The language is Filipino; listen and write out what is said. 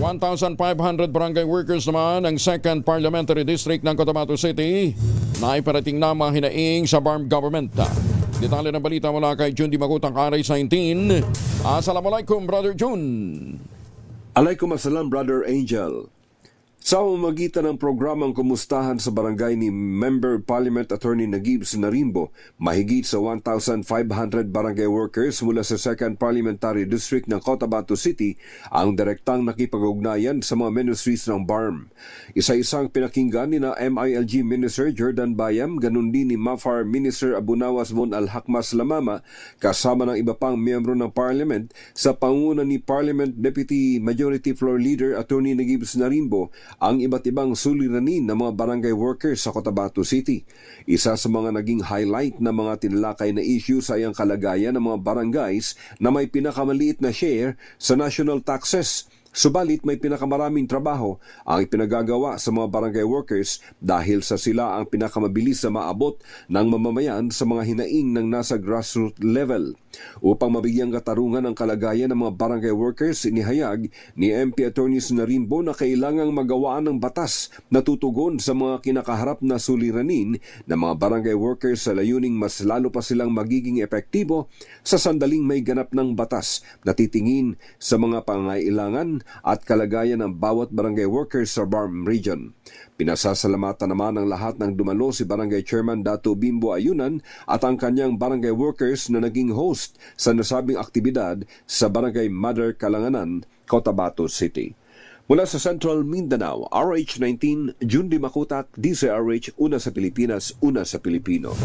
1,500 barangay workers naman ang 2nd Parliamentary District ng Cotabato City na iparating na mahinaing sa BARM government. Detalye ng balita mula kay Jun Di Magutang, Aray 19. Assalamualaikum, Brother Jun. Alaikum assalam, Brother Angel. Sa pamamagitan ng programang Kumustahan sa Barangay ni Member Parliament Attorney Nagib Sinarimbo, mahigit sa 1,500 barangay workers mula sa 2nd Parliamentary District ng Cotabato City ang direktang nakipag-ugnayan sa mga ministries ng BARM. Isa-isang pinakinggan ni na MILG Minister Jordan Bayam, ganun din ni MAFAR Minister Abunawas Mon Al-Hakmas Lamama, kasama ng iba pang miyembro ng Parliament sa pangunguna ni Parliament Deputy Majority Floor Leader Attorney Nagib Sinarimbo ang iba't ibang suliranin ng mga barangay workers sa Cotabato City. Isa sa mga naging highlight na mga tinalakay na issues ay ang kalagayan ng mga barangays na may pinakamaliit na share sa national taxes. Subalit may pinakamaraming trabaho ang ipinagagawa sa mga barangay workers dahil sa sila ang pinakamabilis na maabot ng mamamayan sa mga hinaing ng nasa grassroots level. Upang mabigyang katarungan ang kalagayan ng mga barangay workers, inihayag ni MP Attorney Sinarimbo na kailangang magawaan ng batas na tutugon sa mga kinakaharap na suliranin ng mga barangay workers sa layuning mas lalo pa silang magiging epektibo sa sandaling may ganap ng batas na titingin sa mga pangailangan at kalagayan ng bawat barangay workers sa BARM region. Pinasasalamatan naman ng lahat ng dumalo si Barangay Chairman Dato Bimbo Ayunan at ang kanyang barangay workers na naging host sa nasabing aktibidad sa Barangay Mother Kalanganan, Cotabato City. Mula sa Central Mindanao, RH19, Jun Di Makutak, DCRH, una sa Pilipinas, una sa Pilipino.